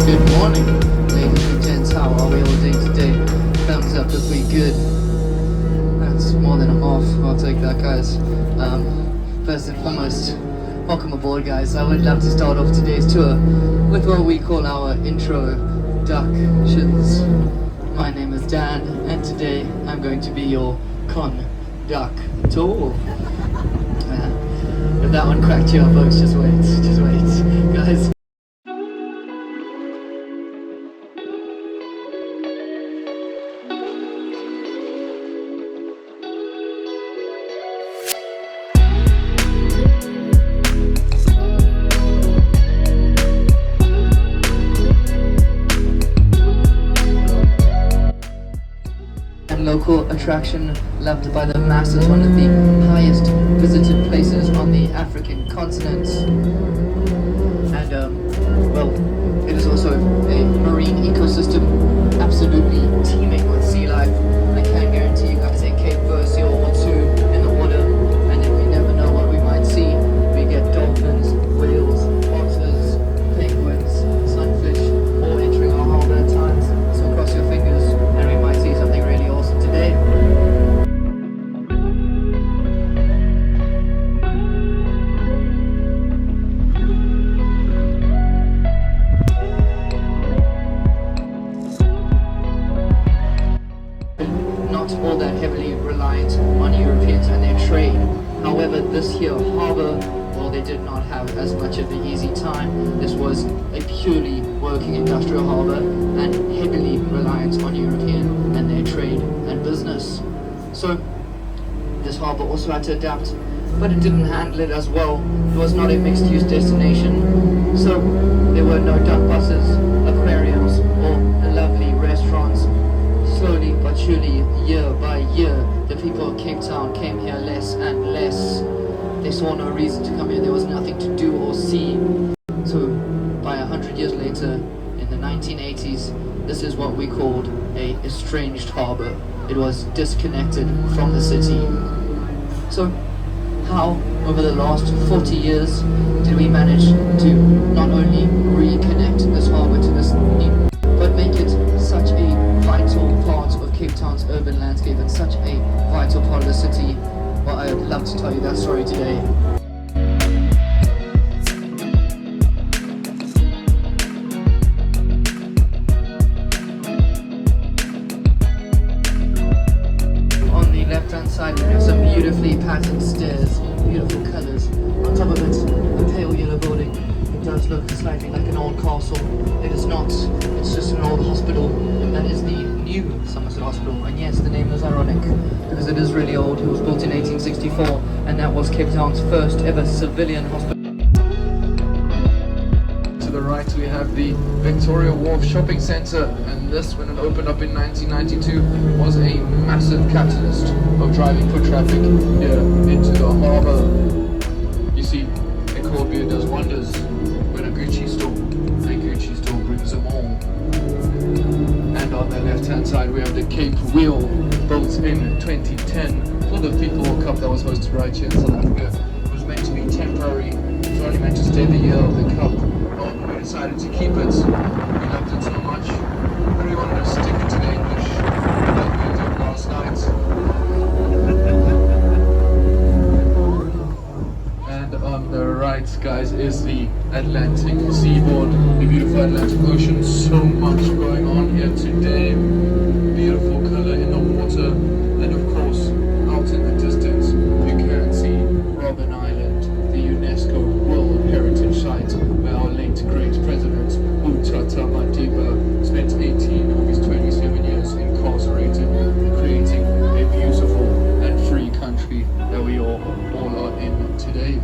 Good morning, ladies and gents. How are we all doing today? Thumbs up if we good. That's more than half. I'll take that, guys. First and foremost, welcome aboard, guys. I would love to start off today's tour with what we call our introductions. My name is Dan, and today I'm going to be your conductor. If that one cracked you up, folks, just wait, guys. Local attraction, loved by the masses, one of the highest visited places on the African continent. And well, it is also a marine ecosystem absolutely teeming with sea life. I can guarantee you guys a Cape Verse or two in the water, and then we never know what we might see. We get dolphins, whales, otters, penguins, sunfish, all entering our harbour at times. So cross your fingers and we might see something really awesome today. Not all that heavily reliant on Europeans and their trade. However, this here harbour, well, they did not have as much of an easy time. This was a purely working industrial harbour and heavily reliant on European and their trade and business. So this harbour also had to adapt, but it didn't handle it as well. It was not a mixed-use destination, so there were no duck buses, aquariums, or lovely restaurants. Slowly but surely, year by year, the people of Cape Town came here less and less. They saw no reason to come here. There was nothing to do or see. So by 100 years later, in the 1980s, this is what we called a estranged harbour. It was disconnected from the city. So how, over the last 40 years, did we manage to not only reconnect this harbour to the city, but make it such a vital part of Cape Town's urban landscape and such a vital part of the city? Well, I'd love to tell you that story today. On the left-hand side, we have some beautifully patterned stairs, beautiful colours. On top of it, a pale yellow building. It does look slightly like an old castle. It is not. It's just an old hospital. That is the new Somerset Hospital. And yes, the name is ironic because it is really old. It was built in 1864, and that was Cape Town's first ever civilian hospital. To the right, we have the Victoria Wharf Shopping Centre, and this, when it opened up in 1992, was a massive catalyst of driving foot traffic here into the harbour. You see, a cold beer does wonders when a Gucci store brings them all. And on the left-hand side, we have the Cape Wheel, built in 2010 for the FIFA World Cup that was hosted right here in South Africa. It was meant to be temporary. It was only meant to stay the year of the cup. Well, we decided to keep it. We loved it so much, but we wanted to stick it to the English like we did last night. And on the right, guys, is the Atlantic seaboard, the beautiful Atlantic Ocean. So much going on here today. Beautiful colour in the water, and of course, out in the distance, you can see Robben Island, the UNESCO World Heritage Site, where our late great President Utata Madiba spent 18 of his 27 years incarcerated, creating a beautiful and free country that we all are in today.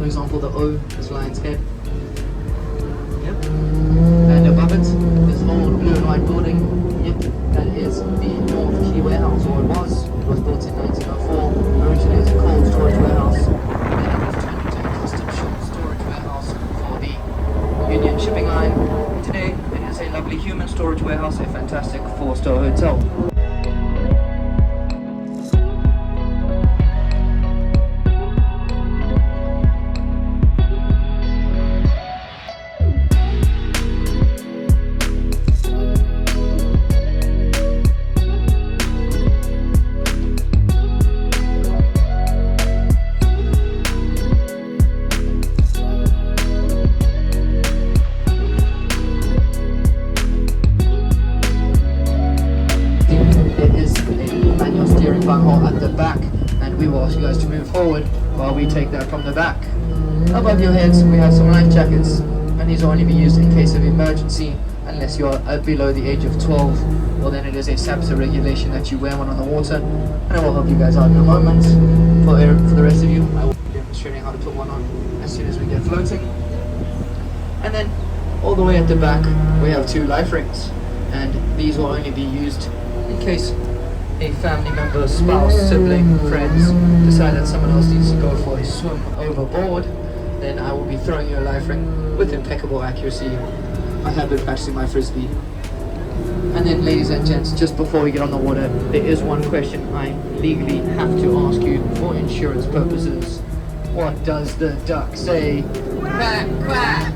For example, the O is Lion's Head. Yep. And above it, this old blue and white building. Yep, that is the North Key Warehouse, or it was. It was built in 1904. Originally as a cold storage warehouse. Then it was turned into a custom ship storage warehouse for the Union Shipping Line. Today, it is a lovely human storage warehouse, a fantastic 4-star hotel. At the back, and we will ask you guys to move forward while we take that from the back. Above your heads we have some life jackets, and these will only be used in case of emergency unless you are below the age of 12. Well, then it is a SAPSA regulation that you wear one on the water, and I will help you guys out in a moment. For the rest of you, I will be demonstrating how to put one on as soon as we get floating. And then all the way at the back we have 2 life rings, and these will only be used in case a family member, spouse, sibling, friends decide that someone else needs to go for a swim overboard. Then I will be throwing you a life ring with impeccable accuracy. I have been practicing my frisbee. And then, ladies and gents, just before we get on the water, there is one question I legally have to ask you for insurance purposes. What does the duck say? Quack, quack!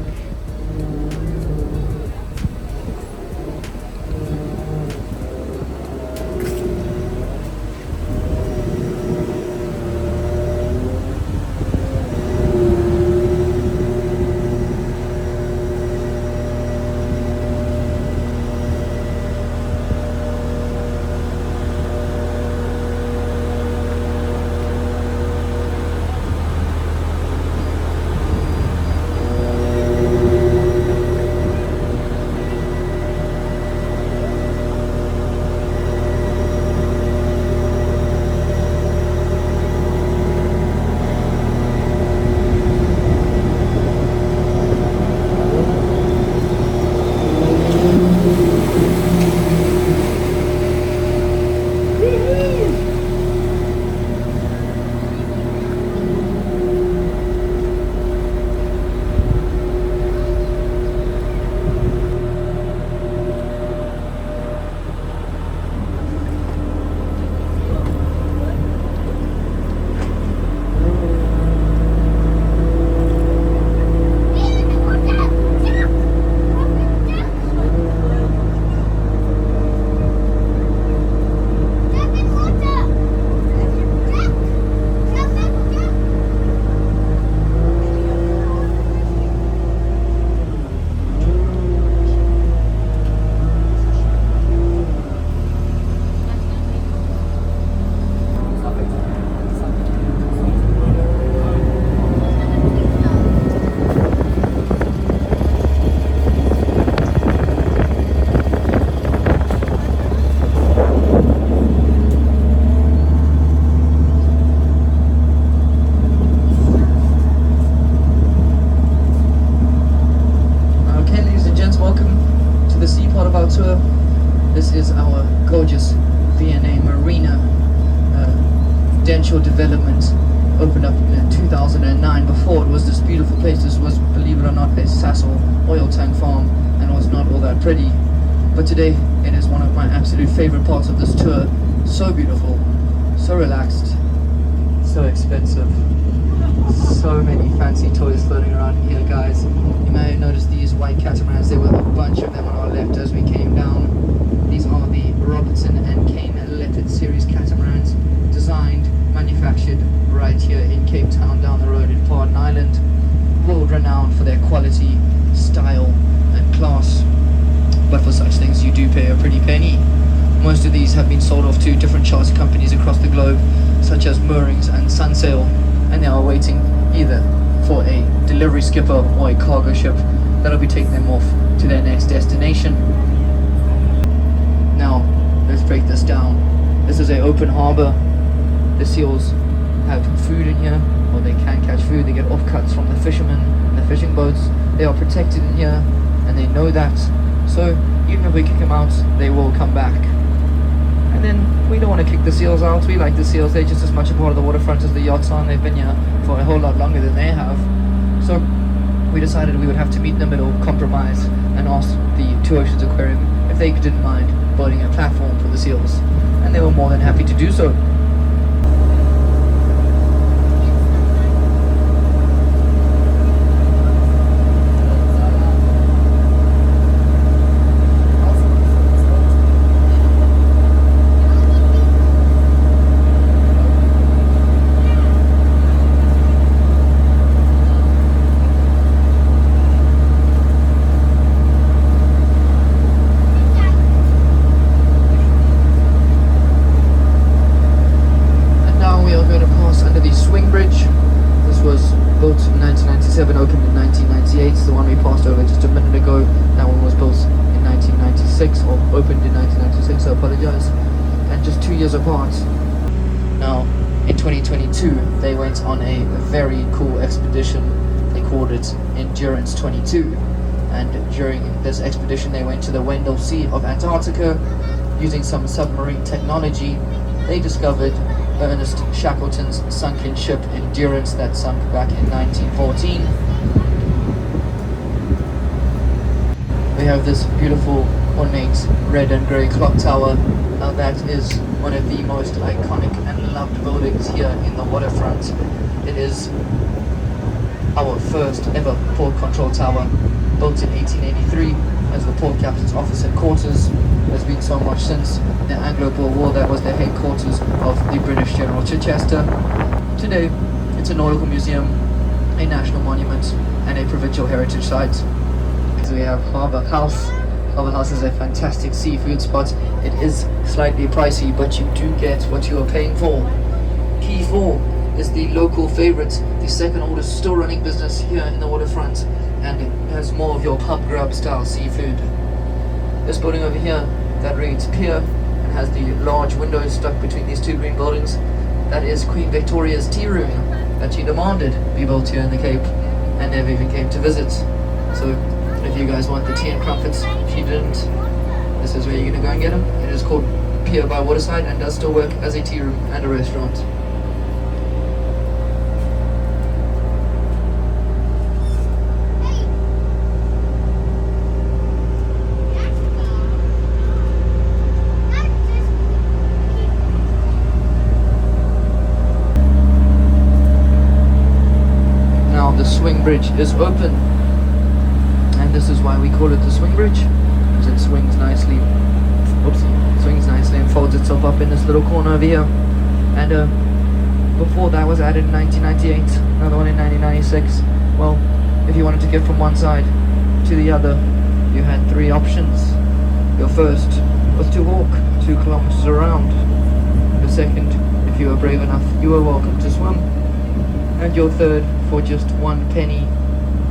Tour. This is our gorgeous V&A Marina residential development, opened up in 2009. Before it was this beautiful place. This was, believe it or not, a Sasol oil tank farm and was not all that pretty. But today it is one of my absolute favorite parts of this tour. So beautiful, so relaxed, so expensive. So many fancy toys floating around here, guys. You may have noticed these white catamarans. There were a bunch of them on our left as we came down. These are the Robertson and Kane Leopard series catamarans, designed, manufactured right here in Cape Town, down the road in Pardon Island. World renowned for their quality, style and class. But for such things you do pay a pretty penny. Most of these have been sold off to different charter companies across the globe, such as Moorings and Sunsail, and they are waiting either for a delivery skipper or a cargo ship that'll be taking them off to their next destination. Now, let's break this down. This is an open harbor. The seals have food in here, or they can catch food. They get offcuts from the fishermen and the fishing boats. They are protected in here, and they know that. So even if we kick them out, they will come back. And then we don't want to kick the seals out. We like the seals. They're just as much a part of the waterfront as the yachts are, and they've been here for a whole lot longer than they have. So we decided we would have to meet in the middle, compromise, and ask the Two Oceans Aquarium if they didn't mind building a platform for the seals. And they were more than happy to do so. Opened in 1998, the one we passed over just a minute ago. That one was built in 1996, or opened in 1996, so I apologize. And just 2 years apart. Now, in 2022, they went on a very cool expedition. They called it Endurance 22. And during this expedition, they went to the Wendell Sea of Antarctica. Using some submarine technology, they discovered Ernest Shackleton's sunken ship Endurance that sunk back in 1914. We have this beautiful ornate red and grey clock tower. Now that is one of the most iconic and loved buildings here in the waterfront. It is our first ever port control tower, built in 1883 as the port captain's office and quarters. There's been so much since the Anglo-Boer War. That was the headquarters of the British General Chichester. Today, it's a nautical museum, a national monument, and a provincial heritage site. So we have Harbour House. Harbour House is a fantastic seafood spot. It is slightly pricey, but you do get what you are paying for. Key 4 is the local favourite, the second oldest still running business here in the waterfront, and it has more of your pub grub style seafood. This building over here that reads Pier and has the large windows stuck between these two green buildings, that is Queen Victoria's tea room that she demanded be built here in the Cape and never even came to visit. So if you guys want the tea and crumpets, if you didn't, this is where you're going to go and get them. It is called Pier by Waterside and does still work as a tea room and a restaurant. Swing bridge is open, and this is why we call it the swing bridge, because it swings nicely. Swings nicely and folds itself up in this little corner over here. And before that was added in 1998, another one in 1996. Well, if you wanted to get from one side to the other, you had 3 options. Your first was to walk 2 kilometers around. Your second, if you were brave enough, you were welcome to swim. And your third, for just 1 penny,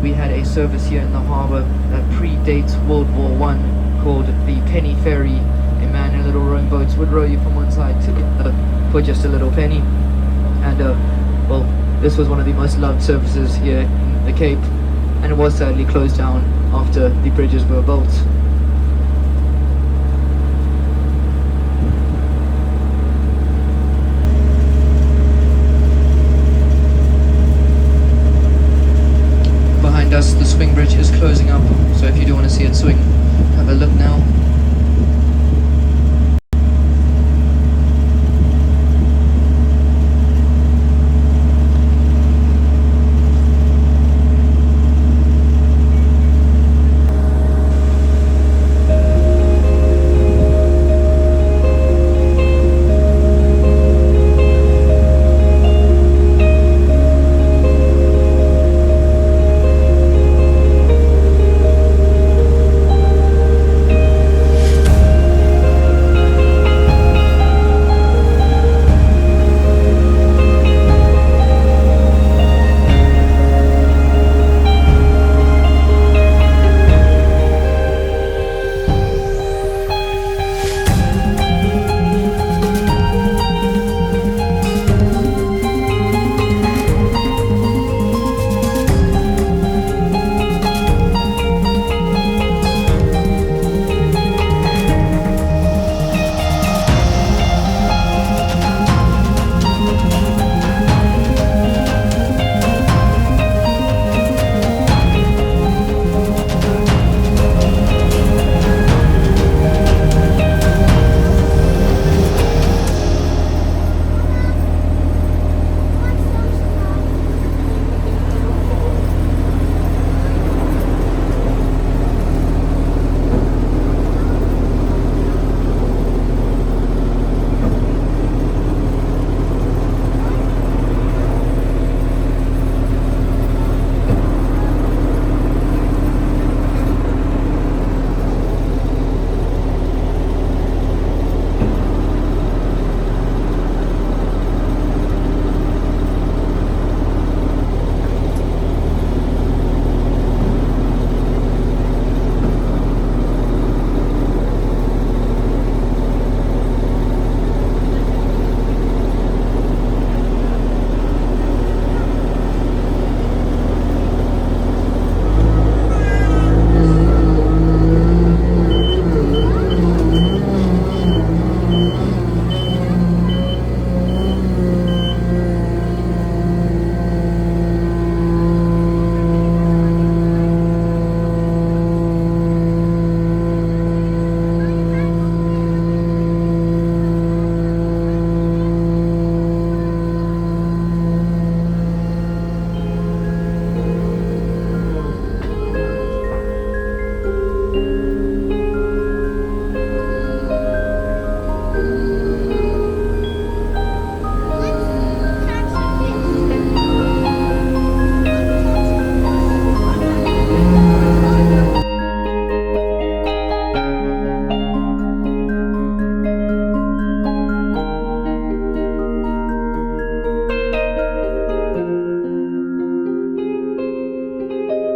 we had a service here in the harbour that predates World War I called the Penny Ferry. A man in little rowing boats would row you from one side to the other for just a little penny. And well, this was one of the most loved services here in the Cape, and it was sadly closed down after the bridges were built. The swing bridge is closing up, so if you do want to see it swing, have a look now.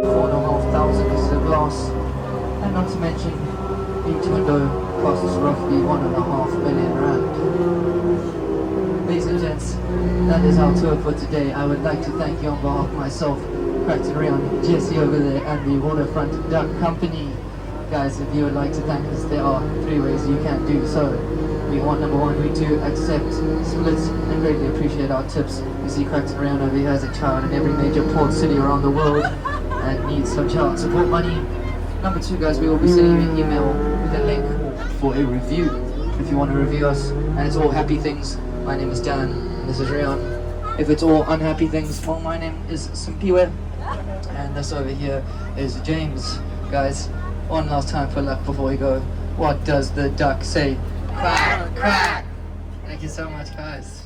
4,500 pieces of glass, and not to mention each window costs roughly 1.5 million rand. Ladies and gents, that is our tour for today. I would like to thank you on behalf of myself, Cracked Rion, Jesse over there, and the Waterfront Duck Company. Guys, if you would like to thank us, there are 3 ways you can do so. Number one, we do accept splits and greatly appreciate our tips. You see Cracked Rion over here as a child in every major port city around the world and needs some child support money. Number 2, guys, we will be sending you an email with a link for a review if you want to review us, and it's all happy things. My name is Dan, and this is Rion. If it's all unhappy things, well, my name is Simpiwe, and this over here is James. Guys, one last time for luck before we go. What does the duck say? Quack, quack! Thank you so much, guys.